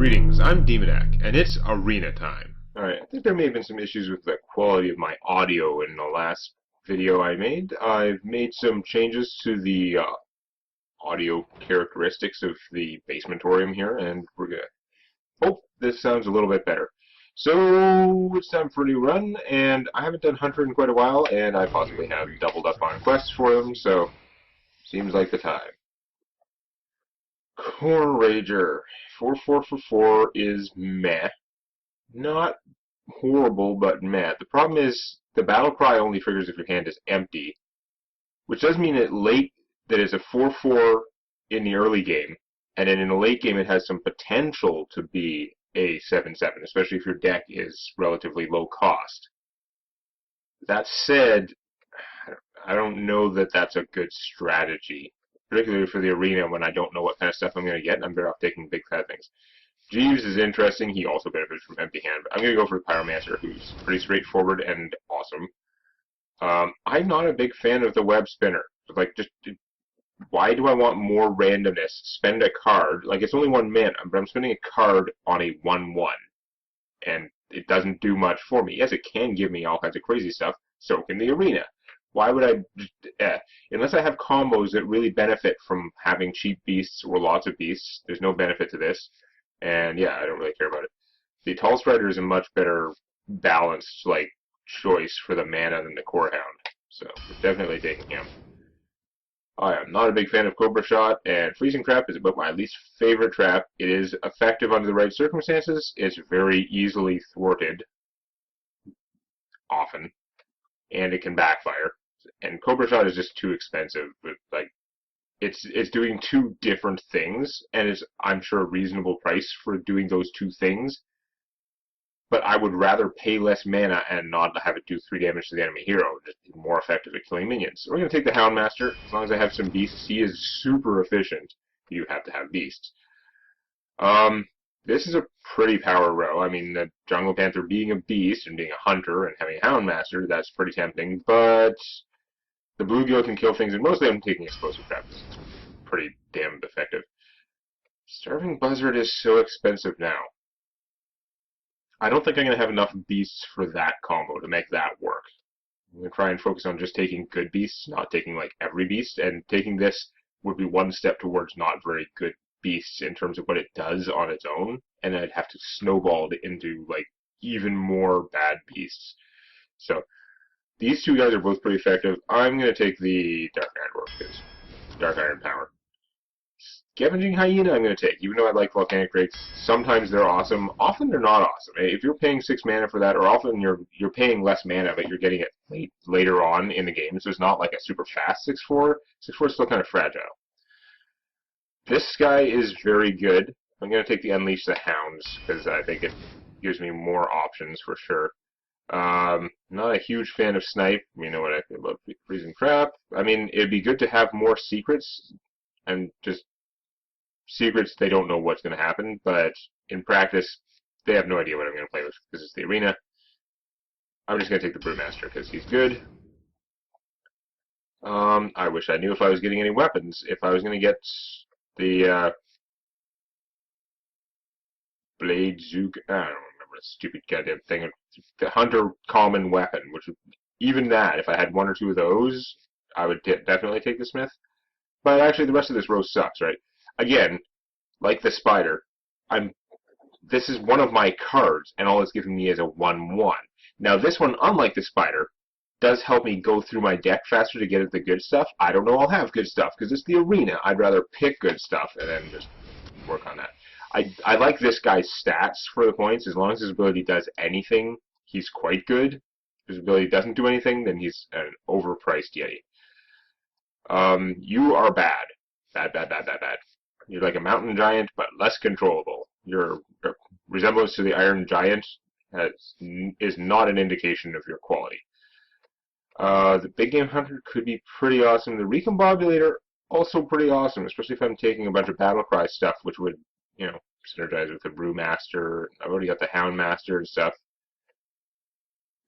Greetings, I'm Demonac, and it's arena time. Alright, I think there may have been some issues with the quality of my audio in the last video I made. I've made some changes to the audio characteristics of the basementorium here, and we're gonna hope this sounds a little bit better. So, it's time for a new run, and I haven't done Hunter in quite a while, and I possibly have doubled up on quests for them, so seems like the time. Core Rager. 4-4 for 4 is meh. Not horrible, but meh. The problem is the battle cry only triggers if your hand is empty, which does mean that it's a 4-4 in the early game, and then in the late game it has some potential to be a 7-7, especially if your deck is relatively low cost. That said, I don't know that that's a good strategy, particularly for the arena when I don't know what kind of stuff I'm going to get, and I'm better off taking big fat things. Jeeves is interesting. He also benefits from empty hand, but I'm going to go for the Pyromancer, who's pretty straightforward and awesome. I'm not a big fan of the web spinner. Like, just why do I want more randomness? Spend a card. Like, it's only 1 mana, but I'm spending a card on a 1-1, and it doesn't do much for me. Yes, it can give me all kinds of crazy stuff. So can the arena. Why would I, unless I have combos that really benefit from having cheap beasts or lots of beasts, there's no benefit to this. And yeah, I don't really care about it. The Tall Strider is a much better balanced, like, choice for the mana than the Core Hound. So, we're definitely taking him. I am not a big fan of Cobra Shot, and Freezing Trap is about my least favorite trap. It is effective under the right circumstances. It's very easily thwarted, often, and it can backfire. And Cobra Shot is just too expensive. But, like, it's doing 2 different things, and it's, I'm sure, a reasonable price for doing those 2 things. But I would rather pay less mana and not have it do 3 damage to the enemy hero, just be more effective at killing minions. So we're going to take the Houndmaster. As long as I have some beasts, he is super efficient. You have to have beasts. This is a pretty power row. I mean, the Jungle Panther being a beast and being a hunter and having a Houndmaster, that's pretty tempting, but the Bluegill can kill things, and mostly I'm taking Explosive Trap. It's pretty damn effective. Starving Buzzard is so expensive now. I don't think I'm going to have enough beasts for that combo to make that work. I'm going to try and focus on just taking good beasts, not taking, like, every beast, and taking this would be one step towards not very good beasts in terms of what it does on its own, and I'd have to snowball it into, like, even more bad beasts. So, these 2 guys are both pretty effective. I'm going to take the Dark Iron Dwarf, because Dark Iron power. Scavenging Hyena I'm going to take, even though I like Volcanic Rakes. Sometimes they're awesome. Often they're not awesome. If you're paying 6 mana for that, or often you're paying less mana, but you're getting it later on in the game, so it's not like a super fast 6-4. 6-4 is still kind of fragile. This guy is very good. I'm going to take the Unleash the Hounds, because I think it gives me more options for sure. Not a huge fan of Snipe. You know what I feel about Freezing Trap. I mean, it'd be good to have more secrets, and just secrets, they don't know what's going to happen, but in practice, they have no idea what I'm going to play with, because it's the arena. I'm just going to take the Brewmaster, because he's good. I wish I knew if I was getting any weapons. If I was going to get the Blade Zook, I don't remember the stupid goddamn thing, the Hunter Common Weapon, which would, even that, if I had 1 or 2 of those, I would definitely take the Smith. But actually, the rest of this row sucks, right? Again, like the Spider, this is one of my cards, and all it's giving me is a 1-1. Now, this one, unlike the Spider, does help me go through my deck faster to get at the good stuff. I don't know I'll have good stuff, because it's the arena. I'd rather pick good stuff and then just work on that. I like this guy's stats for the points. As long as his ability does anything, he's quite good. If his ability doesn't do anything, then he's an overpriced Yeti. You are bad. Bad, bad, bad, bad, bad. You're like a mountain giant, but less controllable. Your resemblance to the Iron Giant is not an indication of your quality. The Big Game Hunter could be pretty awesome. The Recombobulator, also pretty awesome, especially if I'm taking a bunch of Battlecry stuff, which would, you know, synergize with the Brewmaster. I've already got the Houndmaster and stuff.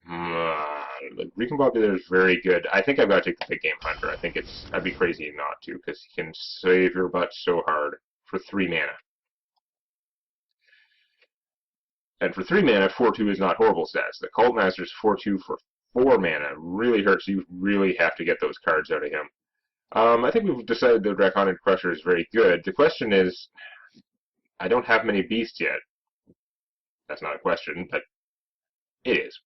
The Recombobulator is very good. I think I've got to take the Big Game Hunter. I think I'd be crazy not to, because he can save your butt so hard for 3 mana. And for 3 mana, 4/2 is not horrible stats. The Cult Master's 4/2 for 4 mana really hurts. You really have to get those cards out of him. I think we've decided the Draconic Crusher is very good. The question is, I don't have many beasts yet. That's not a question, but it is.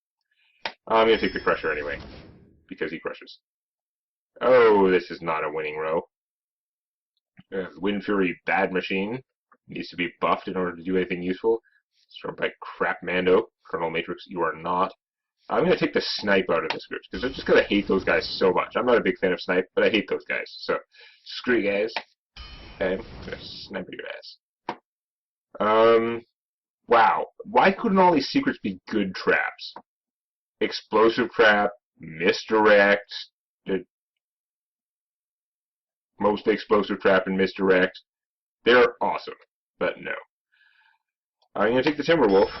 I'm going to take the Crusher anyway, because he crushes. Oh, this is not a winning row. Wind Fury Bad Machine needs to be buffed in order to do anything useful. Storm by Crap Mando. Colonel Matrix, you are not. I'm going to take the Snipe out of this group, because I'm just going to hate those guys so much. I'm not a big fan of Snipe, but I hate those guys. So, screw you guys. Okay, I'm going to snipe your ass. Wow. Why couldn't all these secrets be good traps? Explosive Trap, Misdirect, mostly Explosive Trap and Misdirect. They're awesome, but no. I'm going to take the Timberwolf.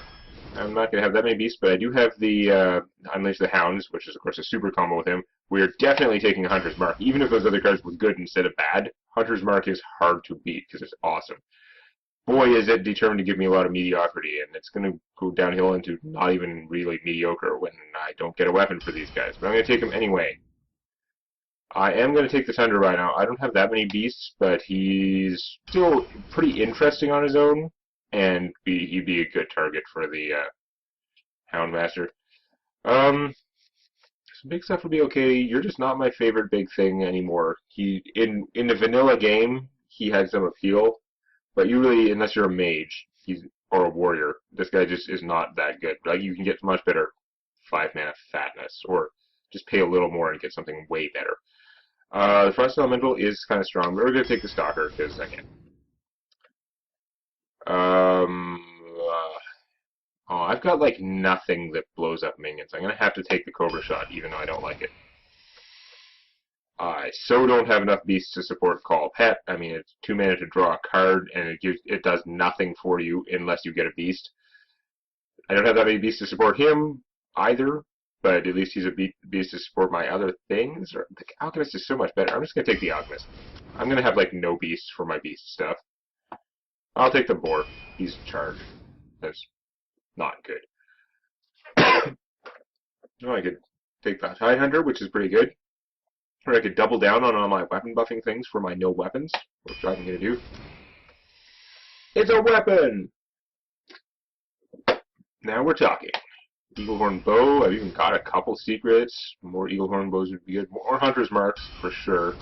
I'm not going to have that many beasts, but I do have the Unleash the Hounds, which is, of course, a super combo with him. We're definitely taking a Hunter's Mark. Even if those other cards were good instead of bad, Hunter's Mark is hard to beat because it's awesome. Boy, is it determined to give me a lot of mediocrity, and it's going to go downhill into not even really mediocre when I don't get a weapon for these guys. But I'm going to take them anyway. I am going to take the Tundra right now. I don't have that many beasts, but he's still pretty interesting on his own, and he'd be a good target for the Houndmaster. Some big stuff would be okay. You're just not my favorite big thing anymore. In the vanilla game, he had some appeal, but you really, unless you're a mage or a warrior, this guy just is not that good. Like, you can get much better 5-mana fatness, or just pay a little more and get something way better. The Frost Elemental is kind of strong, but we're going to take the Stalker, because I can. Oh, I've got, like, nothing that blows up minions. I'm going to have to take the Cobra Shot, even though I don't like it. I so don't have enough beasts to support Call Pet. I mean, it's 2 mana to draw a card, and it does nothing for you unless you get a beast. I don't have that many beasts to support him, either, but at least he's a beast to support my other things. The Alchemist is so much better. I'm just going to take the Alchemist. I'm going to have, like, no beasts for my beast stuff. I'll take the Boar. He's charged. That's not good. Oh, I could take the Tidehunter, which is pretty good. Or I could double down on all my weapon buffing things for my no weapons, which I'm going to do. It's a weapon! Now we're talking. Eaglehorn Bow, I've even got a couple secrets. More Eaglehorn Bows would be good. More Hunter's Marks, for sure.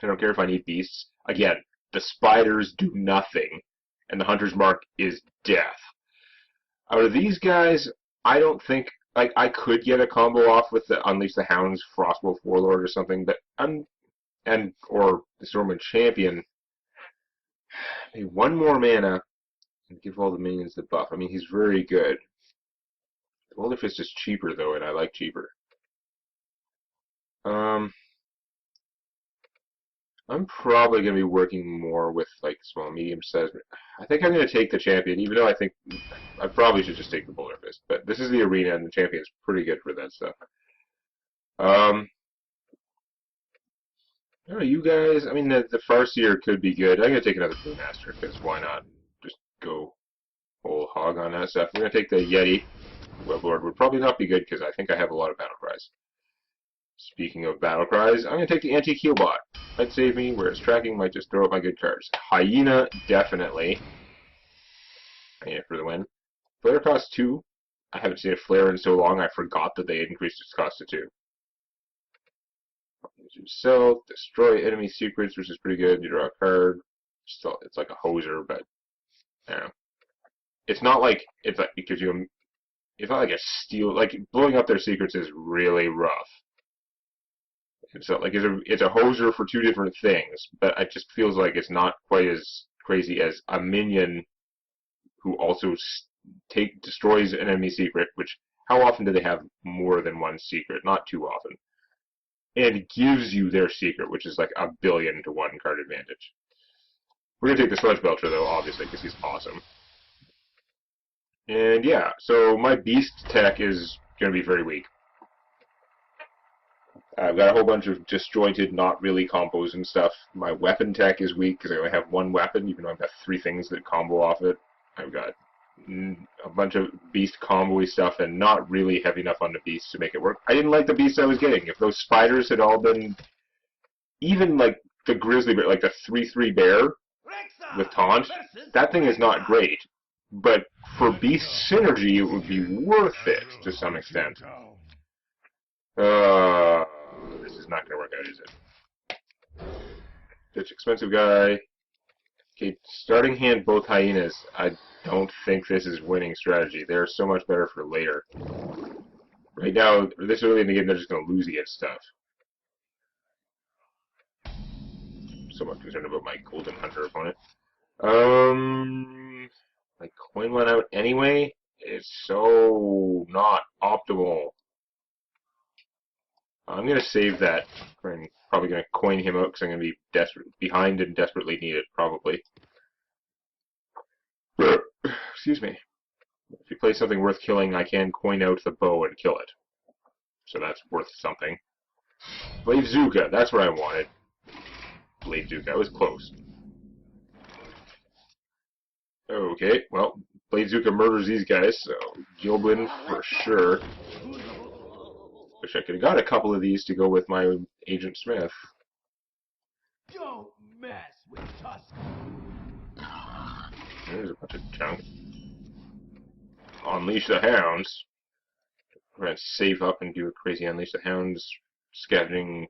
I don't care if I need beasts. Again, the spiders do nothing, and the Hunter's Mark is death. Out of these guys, I don't think, like, I could get a combo off with the Unleash the Hounds, Frostwolf Warlord or something, but or the Stormwind Champion. Maybe 1 more mana and give all the minions the buff. I mean, he's very good. The Boulder Fist is cheaper, though, and I like cheaper. I'm probably going to be working more with, like, small, medium size. I think I'm going to take the Champion, even though I think I probably should just take the Boulder Fist. But this is the Arena, and the Champion is pretty good for that stuff. I don't know, you guys, I mean, the Farseer could be good. I'm going to take another Brewmaster, because why not? Just go whole hog on that stuff. We're going to take the Yeti. Weblord would probably not be good, because I think I have a lot of Battle Cries. Speaking of Battle Cries, I'm going to take the Anti-Keelbot. Might save me, whereas Tracking might just throw up my good cards. Hyena, definitely. Hyena for the win. Flare cost 2. I haven't seen a Flare in so long, I forgot that they had increased its cost to 2. Himself, destroy enemy secrets, which is pretty good. You draw a card. Still, it's like a hoser, but I don't know. It's not like it gives you it's not like a steal. Like, blowing up their secrets is really rough. So, like, it's a hoser for 2 different things, but it just feels like it's not quite as crazy as a minion who also destroys an enemy secret, which, how often do they have more than one secret? Not too often. And gives you their secret, which is like a 1,000,000,000 to 1 card advantage. We're going to take the Sludge Belcher, though, obviously, because he's awesome. And yeah, so my beast tech is going to be very weak. I've got a whole bunch of disjointed, not really combos and stuff. My weapon tech is weak because I only have 1 weapon, even though I've got 3 things that combo off it. I've got a bunch of beast combo-y stuff and not really heavy enough on the beasts to make it work. I didn't like the beasts I was getting. If those spiders had all been, even like the grizzly bear, like the 3/3 bear with taunt, that thing is not great. But for beast synergy, it would be worth it to some extent. This is not going to work out, is it? Ditch expensive guy. Okay, starting hand both hyenas. I don't think this is winning strategy. They're so much better for later. Right now, this early in the game, they're just going to lose against stuff. Somewhat concerned about my golden hunter opponent. I coin one out anyway. It's so not optimal. I'm going to save that. I'm probably going to coin him out because I'm going to be behind and desperately need it, probably. Excuse me. If you play something worth killing, I can coin out the bow and kill it. So that's worth something. Blade Zuka, that's what I wanted. Blade Zuka, I was close. Okay, well, Blade Zuka murders these guys, so Gilblin for sure. Wish I could have got a couple of these to go with my Agent Smith. Don't mess with Tusk. There's a bunch of junk. Unleash the Hounds. We're going to save up and do a crazy Unleash the Hounds scavenging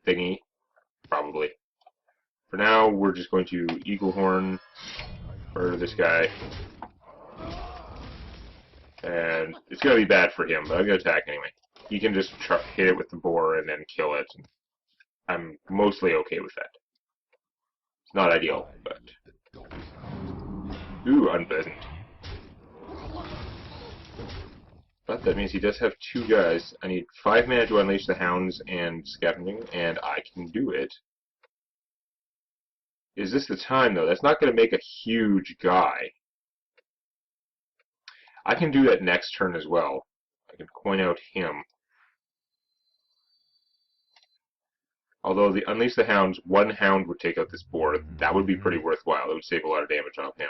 thingy. Probably. For now, we're just going to Eagle Horn, murder this guy. And it's going to be bad for him, but I'm going to attack anyway. He can just hit it with the boar and then kill it. I'm mostly okay with that. It's not ideal, but... Ooh, unpleasant. But that means he does have 2 guys. I need 5 mana to unleash the hounds and scavenging, and I can do it. Is this the time, though? That's not going to make a huge guy. I can do that next turn as well. I can coin out him. Although the Unleash the Hounds, 1 hound would take out this boar. That would be pretty worthwhile. It would save a lot of damage off him.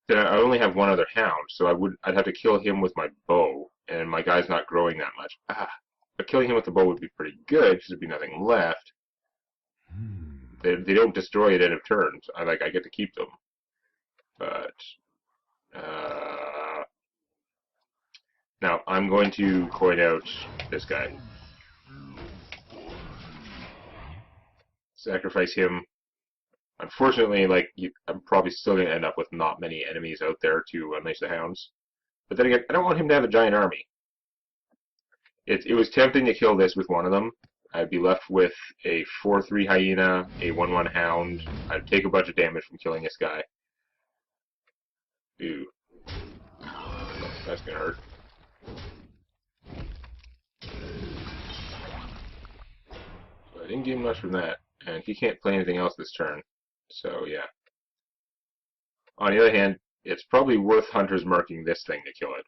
Then I only have 1 other hound, so I'd have to kill him with my bow, and my guy's not growing that much. But killing him with the bow would be pretty good, because there'd be nothing left. They don't destroy at end of turns. I get to keep them. But now I'm going to coin out this guy. Sacrifice him. Unfortunately, I'm probably still going to end up with not many enemies out there to unleash the hounds. But then again, I don't want him to have a giant army. It was tempting to kill this with 1 of them. I'd be left with a 4/3 hyena, a 1/1 hound. I'd take a bunch of damage from killing this guy. Ooh. That's gonna hurt. So I didn't get much from that. And he can't play anything else this turn. So, yeah. On the other hand, it's probably worth Hunter's marking this thing to kill it.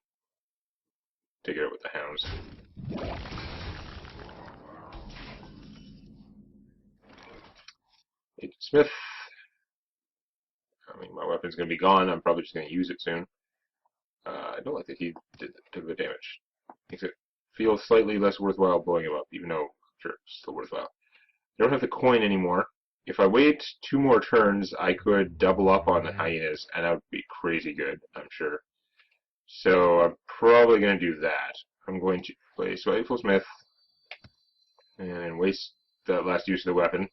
To get it with the hounds. Agent Smith. I mean, my weapon's going to be gone. I'm probably just going to use it soon. I don't like that he did the damage. Makes it feel slightly less worthwhile blowing him up, even though, sure, it's still worthwhile. I don't have the coin anymore. If I wait 2 more turns, I could double up on the hyenas, and that would be crazy good, I'm sure. So I'm probably going to do that. I'm going to play Spiteful Smith, and waste the last use of the weapon.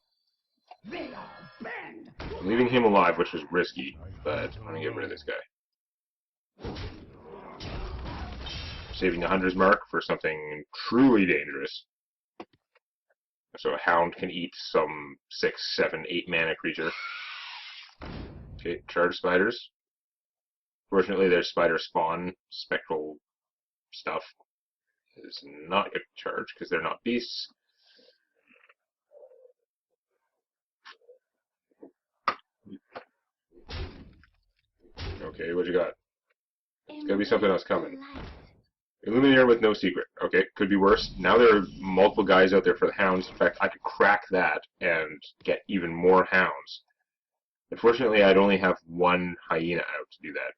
I'm leaving him alive, which was risky, but I'm going to get rid of this guy. Saving the Hunter's Mark for something truly dangerous. So a hound can eat some 6, 7, 8 mana creature. Okay, charge spiders. Fortunately, their spider spawn spectral stuff is not good to charge because they're not beasts. Okay, what you got? There's gotta be something else coming. Illuminator with no secret. Okay, could be worse. Now there are multiple guys out there for the hounds. In fact, I could crack that and get even more hounds. Unfortunately, I'd only have one hyena out to do that.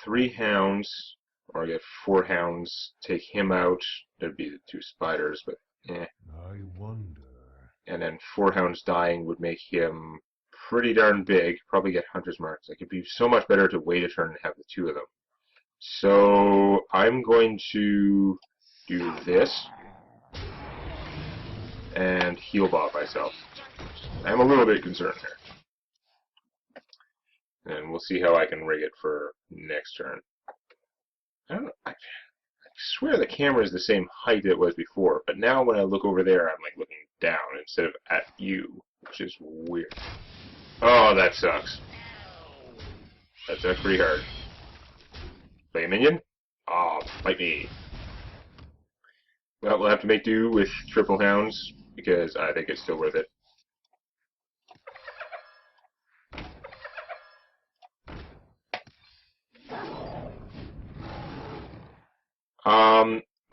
3 hounds, or I get 4 hounds, take him out. There'd be the 2 spiders, but eh. I wonder. And then 4 hounds dying would make him pretty darn big. Probably get hunter's marks. It could be so much better to wait a turn and have the 2 of them. So I'm going to do this and heal Bob myself. I'm a little bit concerned here. And we'll see how I can rig it for next turn. I don't know. I swear the camera is the same height it was before, but now when I look over there, I'm like looking down instead of at you, which is weird. Oh, that sucks. That sucks pretty hard. Play a minion? Oh, fight me. Well, we'll have to make do with triple hounds, because I think it's still worth it.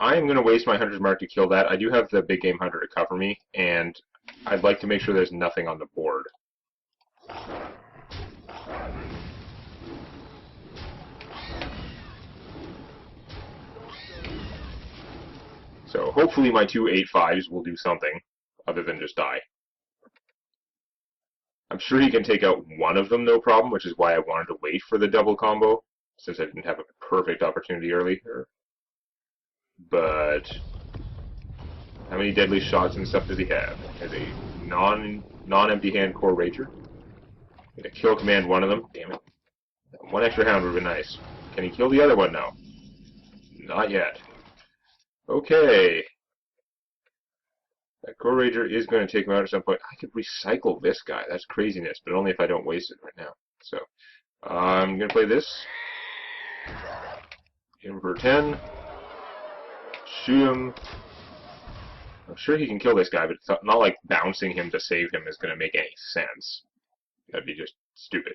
I am going to waste my hunter's mark to kill that. I do have the big game hunter to cover me, and I'd like to make sure there's nothing on the board. So hopefully my 2 8/5s will do something other than just die. I'm sure he can take out one of them no problem, which is why I wanted to wait for the double combo, since I didn't have a perfect opportunity earlier. But how many deadly shots and stuff does he have? As a non-empty hand core rager. Gonna kill command one of them. Damn it. One extra hound would have been nice. Can he kill the other one now? Not yet. Okay. That core rager is going to take him out at some point. I could recycle this guy. That's craziness, but only if I don't waste it right now. So I'm gonna play this. Hit him for 10. Shoot him. I'm sure he can kill this guy, but it's not like bouncing him to save him is going to make any sense. That'd be just stupid.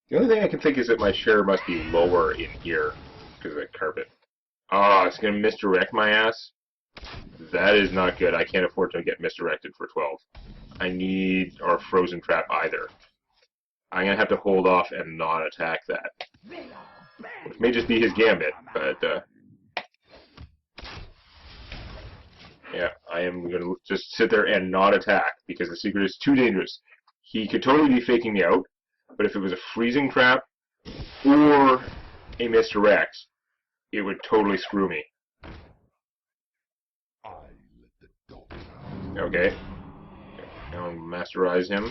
The only thing I can think is that my share must be lower in here because of the carpet. Oh, it's going to misdirect my ass? That is not good. I can't afford to get misdirected for 12. I need, or frozen trap either. I'm going to have to hold off and not attack that. Which may just be his gambit, but yeah, I am going to just sit there and not attack, because the secret is too dangerous. He could totally be faking me out, but if it was a freezing trap or a misdirect, it would totally screw me. Okay. Now I'll masterize him.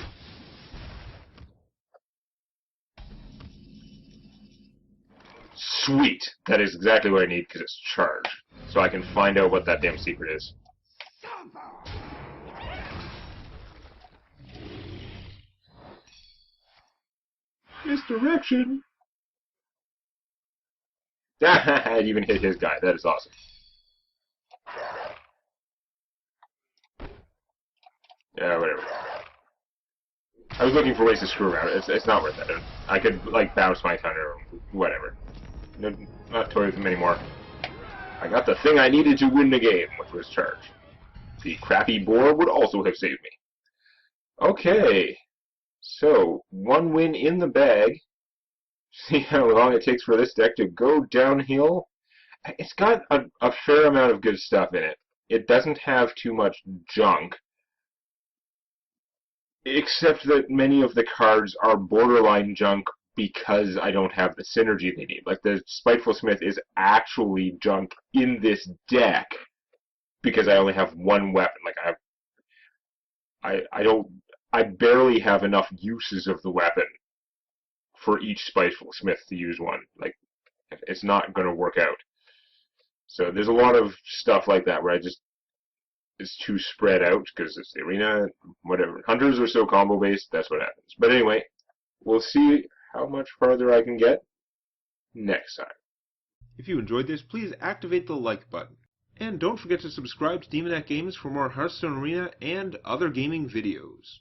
Sweet! That is exactly what I need, because it's charge. So I can find out what that damn secret is. Misdirection! I even hit his guy. That is awesome. Yeah, whatever. I was looking for ways to screw around. It's not worth it. I could, like, bounce my counter or whatever. No, not toying with him anymore. I got the thing I needed to win the game, which was charge. The crappy boar would also have saved me. Okay. So, 1 win in the bag. See how long it takes for this deck to go downhill. It's got a fair amount of good stuff in it. It doesn't have too much junk. Except that many of the cards are borderline junk because I don't have the synergy they need. Like, the Spiteful Smith is actually junk in this deck because I only have 1 weapon. Like, I barely have enough uses of the weapon for each Spiteful Smith to use one. Like, it's not going to work out. So there's a lot of stuff like that where it's too spread out because it's the arena, whatever. Hunters are so combo based, that's what happens. But anyway, we'll see how much farther I can get next time. If you enjoyed this, please activate the like button. And don't forget to subscribe to Demonet Games for more Hearthstone Arena and other gaming videos.